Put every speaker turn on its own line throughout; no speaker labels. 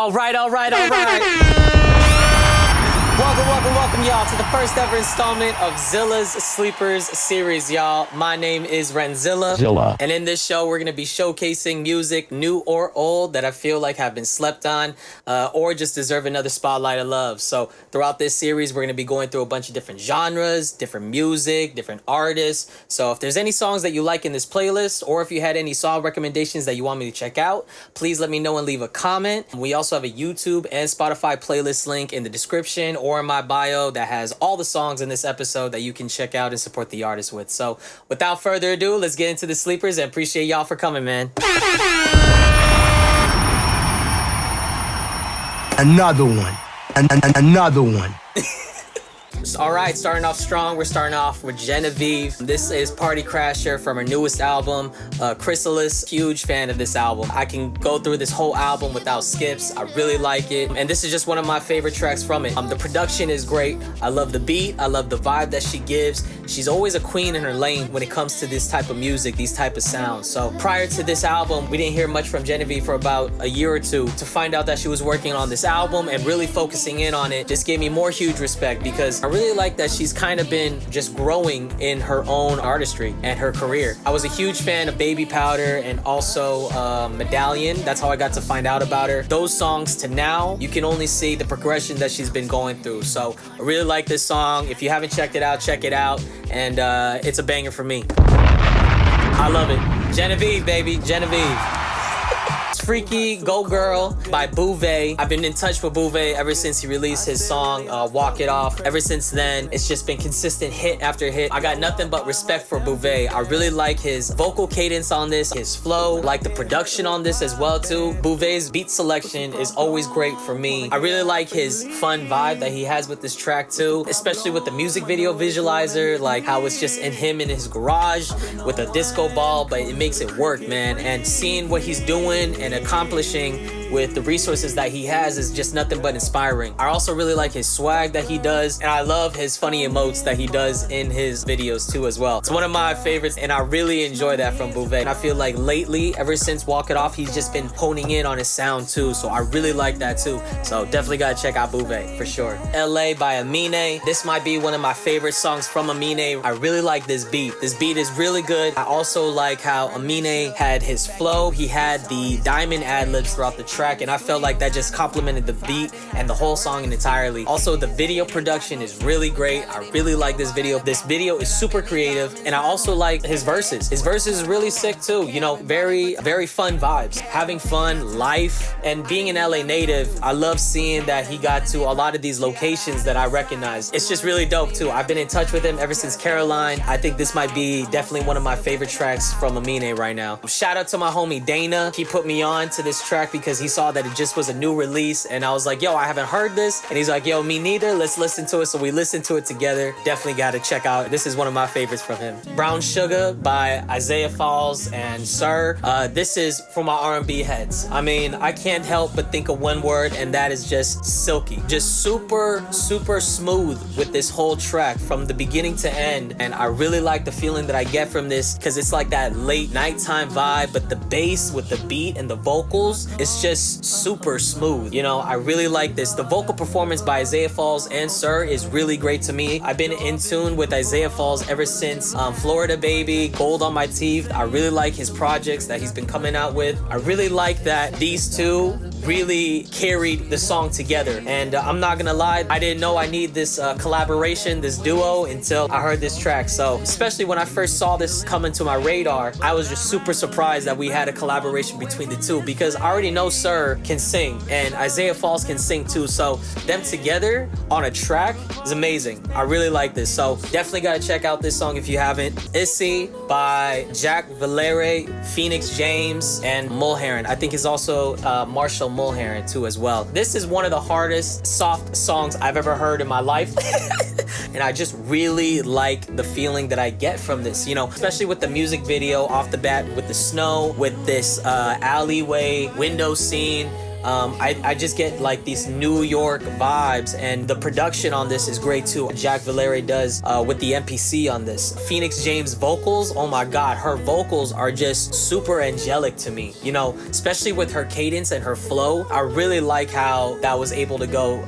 All right. Welcome, y'all, to the first ever installment of Zilla's Sleepers series, y'all. My name is Renzilla.
Zilla.
And in this show, we're going to be showcasing music, new or old, that I feel like have been slept on or just deserve another spotlight of love. So throughout this series, we're going to be going through a bunch of different genres, different music, different artists. So if there's any songs that you like in this playlist, or if you had any song recommendations that you want me to check out, please let me know and leave a comment. We also have a YouTube and Spotify playlist link in the description or in my bio that has all the songs in this episode that you can check out and support the artist with. So without further ado, let's get into the sleepers, and appreciate y'all for coming, man.
Another one. Another one.
All right, starting off strong, we're starting off with Jeniveve. This is Partycrasher from her newest album, Chrysalis. Huge fan of this album. I can go through this whole album without skips. I really like it, and this is just one of my favorite tracks from it. The production is great. I love the beat. I love the vibe that she gives. She's always a queen in her lane when it comes to this type of music, these type of sounds. So prior to this album, we didn't hear much from Jeniveve for about a year or two. To find out that she was working on this album and really focusing in on it just gave me more huge respect, because I really like that she's kind of been just growing in her own artistry and her career. I was a huge fan of Baby Powder and also Medallion. That's how I got to find out about her. Those songs to now, you can only see the progression that she's been going through. So I really like this song. If you haven't checked it out, check it out. And it's a banger for me. I love it. Jeniveve, baby, Jeniveve. Freaky Go Girl by Bouvé. I've been in touch with Bouvé ever since he released his song Walk It Off. Ever since then, it's just been consistent hit after hit. I got nothing but respect for Bouvé. I really like his vocal cadence on this, his flow, like the production on this as well too. Bouvé's beat selection is always great for me. I really like his fun vibe that he has with this track too, especially with the music video visualizer, like how it's just in him in his garage with a disco ball, but it makes it work, man. And seeing what he's doing and accomplishing with the resources that he has is just nothing but inspiring. I also really like his swag that he does, and I love his funny emotes that he does in his videos too as well. It's one of my favorites, and I really enjoy that from Bouvé. And I feel like lately, ever since Walk It Off, he's just been honing in on his sound too, so I really like that too. So definitely gotta check out Bouvé for sure. LA by Aminé. This might be one of my favorite songs from Aminé. I really like this beat. This beat is really good. I also like how Aminé had his flow. He had the diamond ad-libs throughout the track, and I felt like that just complemented the beat and the whole song entirely. Also, the video production is really great. I really like this video. This video is super creative, and I also like his verses. His verses is really sick too. You know, very, very fun vibes. Having fun, life, and being an LA native, I love seeing that he got to a lot of these locations that I recognize. It's just really dope too. I've been in touch with him ever since Caroline. I think this might be definitely one of my favorite tracks from Aminé right now. Shout out to my homie Dana. He put me on to this track because he saw that it just was a new release, and I was like, yo, I haven't heard this. And he's like, yo, me neither, let's listen to it. So we listened to it together. Definitely got to check out. This is one of my favorites from him. Brown Sugar by Isaiah Falls and Starr. This is for my R&B heads. I mean, I can't help but think of one word, and that is just silky. Just super, super smooth with this whole track from the beginning to end. And I really like the feeling that I get from this, because it's like that late nighttime vibe, but the bass with the beat and the vocals, it's just super smooth. You know, I really like this. The vocal performance by Isaiah Falls and Starr is really great to me. I've been in tune with Isaiah Falls ever since Florida Baby, Gold on My Teeth. I really like his projects that he's been coming out with. I really like that these two really carried the song together. And I'm not gonna lie, I didn't know I need this collaboration, this duo, until I heard this track. So especially when I first saw this come into my radar, I was just super surprised that we had a collaboration between the two, because I already know Starr can sing and Isaiah Falls can sing too. So them together on a track is amazing. I really like this. So definitely gotta check out this song if you haven't. Issy by Jack Villere, Phoenix James, and Mullherin. I think it's also Marshall Mullherin too as well. This is one of the hardest soft songs I've ever heard in my life. And I just really like the feeling that I get from this, you know, especially with the music video off the bat, with the snow, with this alleyway window scene, I just get like these New York vibes, and the production on this is great too. Jack Villere does with the MPC on this. Phoenix James vocals, oh my god, her vocals are just super angelic to me, you know, especially with her cadence and her flow. I really like how that was able to go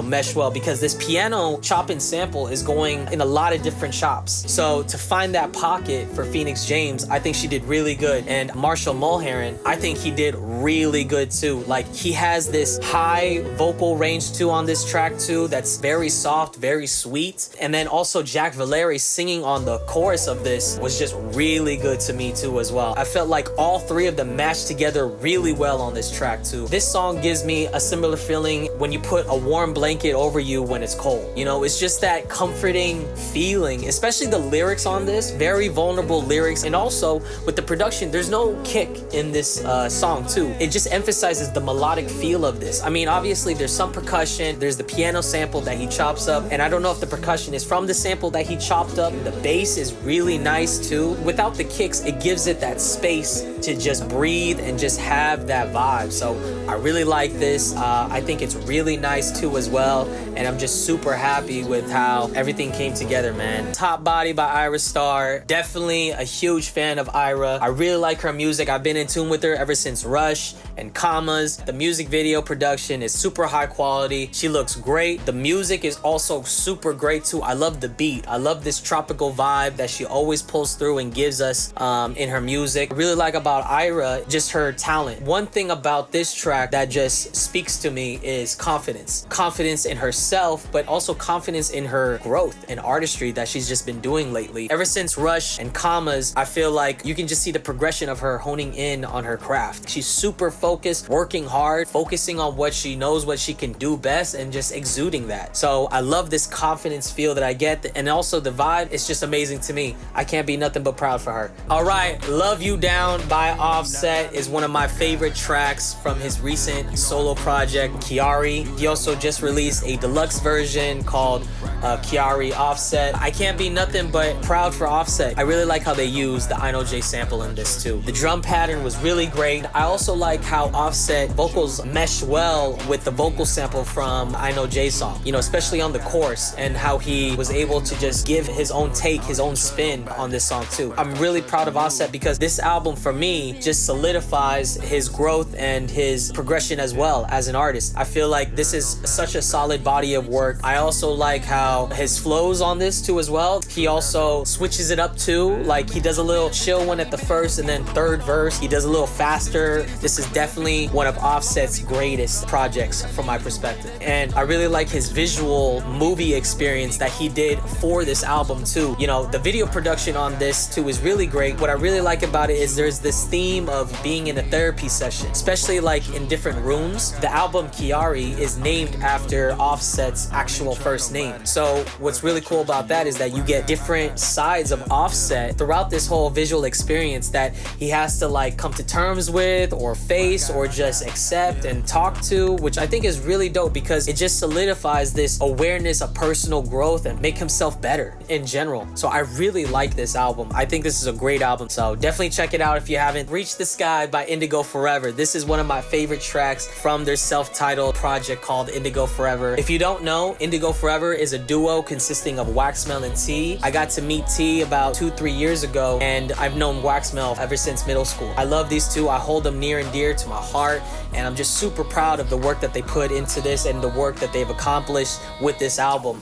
mesh well, because this piano chop and sample is going in a lot of different chops. So to find that pocket for Phoenix James, I think she did really good. And Marshall Mullherin, I think he did really good too. Like, he has this high vocal range too on this track too, that's very soft, very sweet. And then also Jack Villere singing on the chorus of this was just really good to me too as well. I felt like all three of them matched together really well on this track too. This song gives me a similar feeling when you put a warm blanket over you when it's cold. You know, it's just that comforting feeling, especially the lyrics on this, very vulnerable lyrics. And also with the production, there's no kick in this song too. It just emphasizes the melodic feel of this. I mean, obviously there's some percussion, there's the piano sample that he chops up, and I don't know if the percussion is from the sample that he chopped up. The bass is really nice too. Without the kicks, it gives it that space to just breathe and just have that vibe. So I really like this. I think it's really nice too as well, and I'm just super happy with how everything came together, man. Top Body by Ayra Starr. Definitely a huge fan of Ayra. I really like her music. I've been in tune with her ever since Rush and Commas. The music video production is super high quality. She looks great. The music is also super great too. I love the beat. I love this tropical vibe that she always pulls through and gives us in her music. I really like about Ayra just her talent. One thing about this track that just speaks to me is confidence. Confidence in herself, but also confidence in her growth and artistry that she's just been doing lately. Ever since Rush and Commas, I feel like you can just see the progression of her honing in on her craft. She's super focused, working hard, focusing on what she knows, what she can do best, and just exuding that. So I love this confidence feel that I get, and also the vibe is just amazing to me. I can't be nothing but proud for her. All right, Love You Down by Offset is one of my favorite tracks from his recent solo project, Kiari. He also just released a deluxe version called Kiari Offset. I can't be nothing but proud for Offset. I really like how they use the I Know J sample in this too. The drum pattern was really great. I also like how Offset vocals mesh well with the vocal sample from I Know J song, you know, especially on the chorus, and how he was able to just give his own take, his own spin on this song too. I'm really proud of Offset because this album for me just solidifies his growth and his progression as well as an artist. I feel like this is such a solid body of work. I also like how his flows on this too as well. He also switches it up too. Like, he does a little chill one at the first, and then third verse he does a little faster. This is definitely one of Offset's greatest projects from my perspective. And I really like his visual movie experience that he did for this album too. You know, the video production on this too is really great. What I really like about it is there's this theme of being in a therapy session, especially like in different rooms. The album Kiari is named after Offset's actual first name. So what's really cool about that is that you get different sides of Offset throughout this whole visual experience that he has to like come to terms with or face or just accept and talk to, which I think is really dope because it just solidifies this awareness of personal growth and make himself better in general. So I really like this album. I think this is a great album, so definitely check it out if you haven't. Reach the Sky by Indigo Forever. This is one of my favorite tracks from their self-titled project called Indigo Forever. If you don't know, Indigo Forever is a duo consisting of Waxmel and T. I got to meet T about 2-3 years ago, and I've known Waxmel ever since middle school. I love these two. I hold them near and dear to my heart, and I'm just super proud of the work that they put into this and the work that they've accomplished with this album.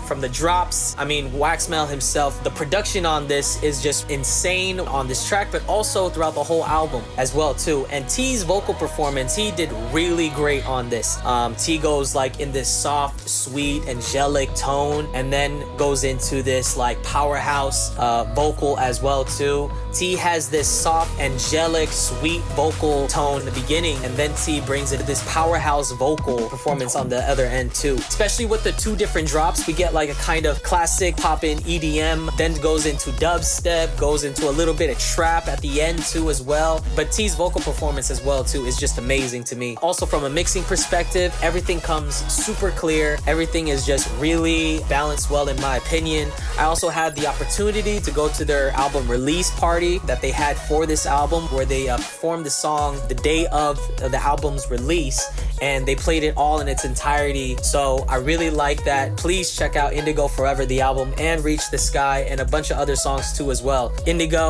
From the drops, I mean, Waxmel himself, the production on this is just insane on this track, but also throughout the whole album as well too. And T's vocal performance, he did really great on this. T goes like in this soft, sweet, angelic tone, and then goes into this like powerhouse vocal as well too. T has this soft, angelic, sweet vocal tone in the beginning, and then T brings it to this powerhouse vocal performance on the other end too. Especially with the two different drops, we get like a kind of classic pop-in EDM, then goes into dubstep, goes into a little bit of trap at the end too as well. But T's vocal performance as well too is just amazing to me. Also from a mixing perspective, everything comes super clear. Everything is just really balanced well in my opinion. I also had the opportunity to go to their album release party that they had for this album, where they performed the song the day of the album's release, and they played it all in its entirety. So I really like that. Please check out Indigo Forever, the album, and Reach the Sky, and a bunch of other songs too as well. Indigo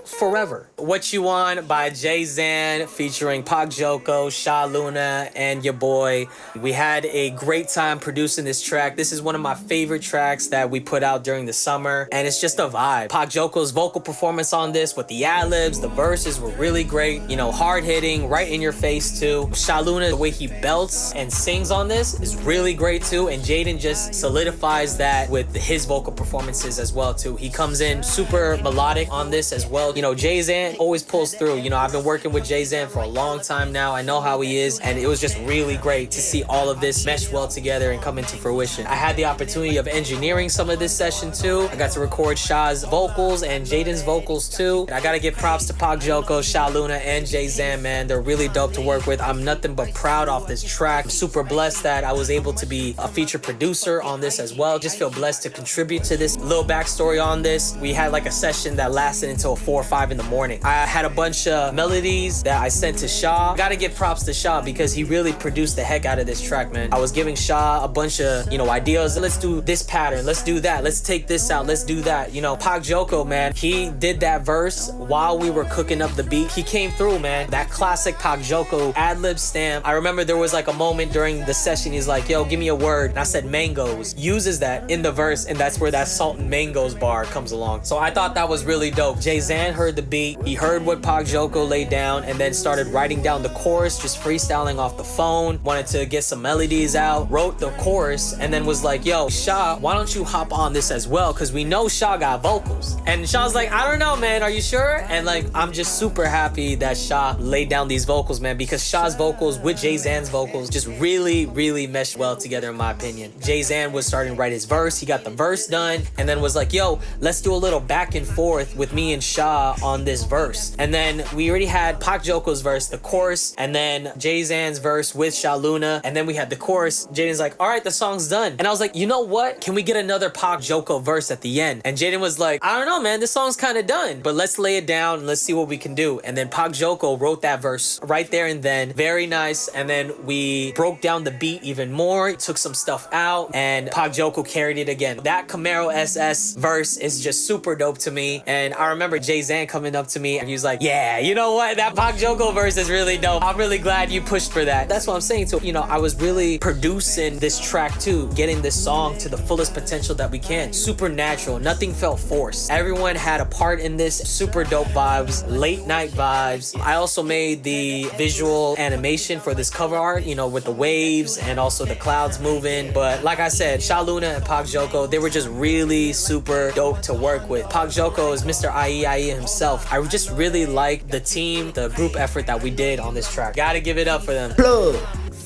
Forever. What You Want by Jay Zan featuring Pac Joko, Sha Luna, and your boy. We had a great time producing this track. This is one of my favorite tracks that we put out during the summer, and it's just a vibe. Pac Joko's vocal performance on this with the ad-libs, the verses were really great, you know, hard-hitting, right in your face too. Sha Luna, the way he belts and sings on this is really great too, and Jaden just solidifies that with his vocal performances as well too. He comes in super melodic on this as well. You know, Jay Zan always pulls through. You know, I've been working with Jay Zan for a long time now. I know how he is, and it was just really great to see all of this mesh well together and come into fruition. I had the opportunity of engineering some of this session too. I got to record Sha's vocals and Jaden's vocals too. I gotta give props to Pac Joko, Sha Luna, and Jay Zan, man. They're really dope to work with. I'm nothing but proud off this track. I'm super blessed that I was able to be a feature producer on this as well. Just feel blessed to contribute to this. Little backstory on this. We had like a session that lasted until 4 or 5 in the morning. I had a bunch of melodies that I sent to Sha. Gotta give props to Sha because he really produced the heck out of this track, man. I was giving Sha a bunch of, you know, ideas. Let's do this pattern. Let's do that. Let's take this out. Let's do that. You know, Pac Joko, man, he did that verse while we were cooking up the beat. He came through, man. That classic Pac Joko ad-lib stamp. I remember there was like a moment during the session, he's like, yo, give me a word. And I said mangoes. Uses that in the verse, and that's where that salt and mangoes bar comes along. So I thought that was really dope. Jay Zan heard the beat. He heard what Pac Joko laid down and then started writing down the chorus, just freestyling off the phone. Wanted to get some melodies out. Wrote the chorus and then was like, yo, Sha, why don't you hop on this as well? Because we know Sha got vocals. And Sha's like, I don't know, man. Are you sure? And like, I'm just super happy that Sha laid down these vocals, man, because Sha's vocals with Jay Zan's vocals just really, really meshed well together in my opinion. Jay Zan was starting to write his verse. He got the verse done and then was like, yo, let's do a little back and forth with me and Sha on this verse. And then we already had Pac Joko's verse, the chorus, and then Jay Zan's verse with Sha Luna. And then we had the chorus. Jaden's like, all right, the song's done. And I was like, you know what? Can we get another Pac Joko verse at the end? And Jaden was like, I don't know, man, this song's kind of done, but let's lay it down and let's see what we can do. And then Pac Joko wrote that verse right there and then. Very nice. And then we broke down the beat even more, took some stuff out, and Pac Joko carried it again. That Camaro SS verse is just super dope to me. And I remember Jay Zan coming up to me and he was like, yeah, you know what? That Pac Joko verse is really dope. I'm really glad you pushed for that. That's what I'm saying. So, you know, I was really producing this track too, getting this song to the fullest potential that we can. Super natural. Nothing felt forced. Everyone had a part in this. Super dope vibes, late night vibes. I also made the visual animation for this cover art, you know, with the waves and also the clouds moving. But like I said, Sha Luna and Pac Joko, they were just really super dope to work with. Pac Joko is Mr. Ayra himself. I just really like the team, the group effort that we did on this track. Gotta give it up for them.
Plug.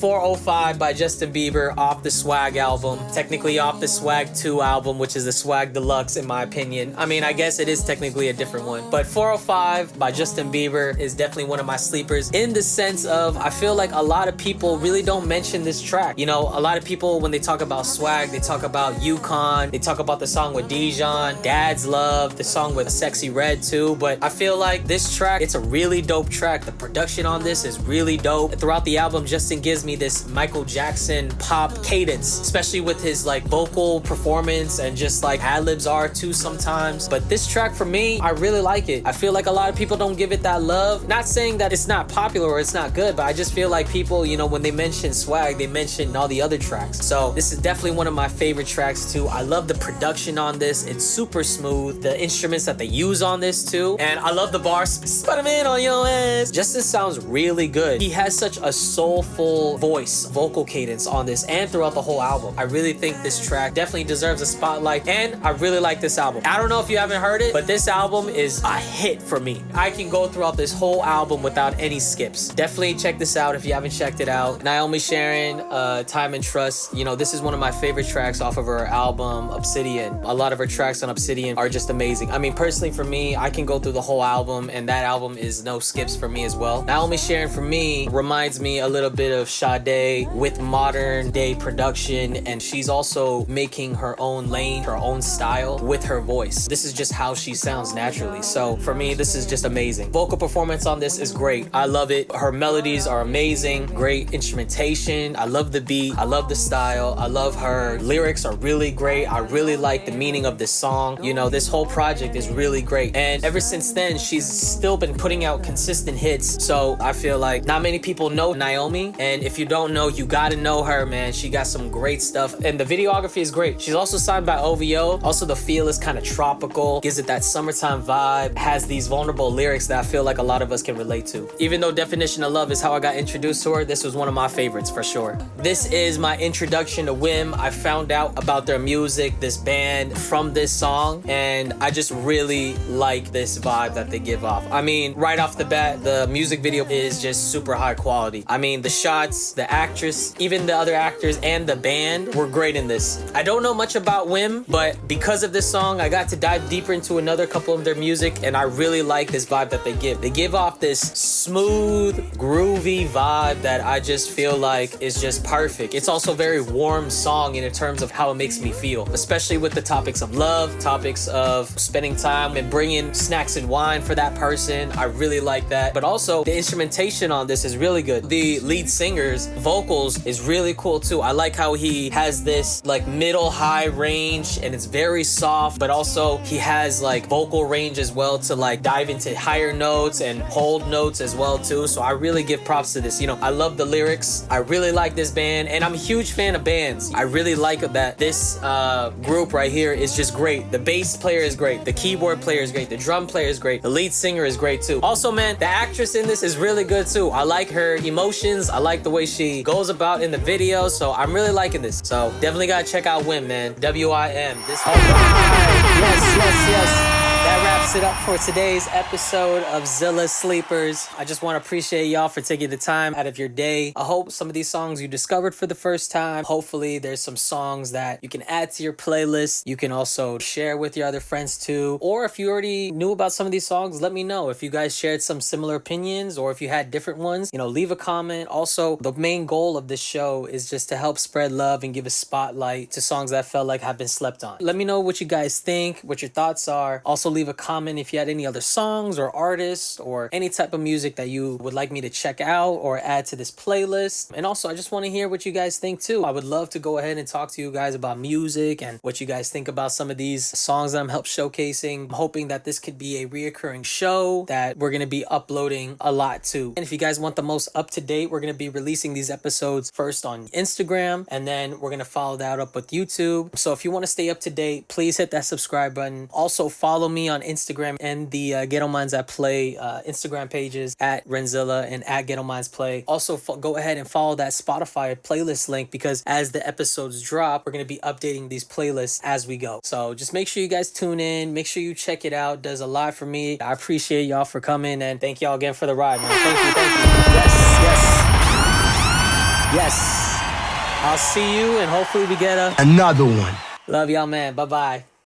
405 by Justin Bieber off the Swag album. Technically off the Swag 2 album, which is the Swag Deluxe in my opinion. I mean, I guess it is technically a different one. But 405 by Justin Bieber is definitely one of my sleepers in the sense of I feel like a lot of people really don't mention this track. You know, a lot of people when they talk about Swag, they talk about Yukon, they talk about the song with Dijon, Dad's Love, the song with Sexy Red too. But I feel like this track, it's a really dope track. The production on this is really dope. Throughout the album, Justin gives me this Michael Jackson pop cadence, especially with his like vocal performance and just like ad-libs are too sometimes. But this track for me, I really like it. I feel like a lot of people don't give it that love. Not saying that it's not popular or it's not good, but I just feel like people, you know, when they mention Swag, they mention all the other tracks. So this is definitely one of my favorite tracks too. I love the production on this. It's super smooth. The instruments that they use on this too. And I love the bars. Spider-Man on your ass. Justin sounds really good. He has such a soulful voice, vocal cadence on this and throughout the whole album. I really think this track definitely deserves a spotlight, and I really like this album. I don't know if you haven't heard it, but this album is a hit for me. I can go throughout this whole album without any skips. Definitely check this out if you haven't checked it out. Naomi, Sharon, Time and Trust. You know, this is one of my favorite tracks off of her album, Obsidian. A lot of her tracks on Obsidian are just amazing. I mean, personally for me, I can go through the whole album, and that album is no skips for me as well. Naomi, Sharon for me reminds me a little bit of Sha Sade with modern day production, and she's also making her own lane, her own style with her voice. This is just how she sounds naturally. So for me, this is just amazing. Vocal performance on this is great. I love it. Her melodies are amazing. Great instrumentation. I love the beat. I love the style. I love her lyrics are really great. I really like the meaning of this song. You know, this whole project is really great. And ever since then, she's still been putting out consistent hits. So I feel like not many people know Naomi. And if you don't know, you gotta know her, man. She got some great stuff. And the videography is great. She's also signed by OVO. Also, the feel is kind of tropical. Gives it that summertime vibe. Has these vulnerable lyrics that I feel like a lot of us can relate to. Even though Definition of Love is how I got introduced to her, this was one of my favorites for sure. This is my introduction to Whim. I found out about their music, this band, from this song, and I just really like this vibe that they give off. I mean, right off the bat, the music video is just super high quality. I mean, the shots, the actress, even the other actors and the band were great in this. I don't know much about Whim, but because of this song, I got to dive deeper into another couple of their music, and I really like this vibe that they give. They give off this smooth, groovy vibe that I just feel like is just perfect. It's also a very warm song in terms of how it makes me feel, especially with the topics of love, topics of spending time and bringing snacks and wine for that person. I really like that. But also the instrumentation on this is really good. The lead singer's vocals is really cool too. I like how he has this like middle high range and it's very soft, but also he has like vocal range as well to like dive into higher notes and hold notes as well too. So I really give props to this. You know, I love the lyrics. I really like this band, and I'm a huge fan of bands. I really like that this group right here is just great. The bass player is great. The keyboard player is great. The drum player is great. The lead singer is great too. Also, man, the actress in this is really good too. I like her emotions. I like the way she goes about in the video. So I'm really liking this. So definitely gotta check out Whim, man. W-I-M. This. All right. Yes. That wraps it up for today's episode of Zilla Sleepers. I just want to appreciate y'all for taking the time out of your day. I hope some of these songs you discovered for the first time. Hopefully there's some songs that you can add to your playlist. You can also share with your other friends too. Or if you already knew about some of these songs, let me know. If you guys shared some similar opinions or if you had different ones, you know, leave a comment. Also, the main goal of this show is just to help spread love and give a spotlight to songs that I felt like have been slept on. Let me know what you guys think, what your thoughts are. Also, leave a comment if you had any other songs or artists or any type of music that you would like me to check out or add to this playlist. And also, I just want to hear what you guys think too. I would love to go ahead and talk to you guys about music and what you guys think about some of these songs that I'm help showcasing. I'm hoping that this could be a reoccurring show that we're going to be uploading a lot to. And if you guys want the most up to date, we're going to be releasing these episodes first on Instagram, and then we're going to follow that up with YouTube. So if you want to stay up to date, please hit that subscribe button. Also follow me on Instagram and the Ghetto Minds at Play Instagram pages at Renzilla and at Ghetto Minds Play. Also go ahead and follow that Spotify playlist link, because as the episodes drop, we're going to be updating these playlists as we go. So just make sure you guys tune in. Make sure you check it out. It does a lot for me. I appreciate y'all for coming, and thank y'all again for the ride, man. Thank you. Yes. I'll see you, and hopefully we get
another one.
Love y'all, man. Bye-bye.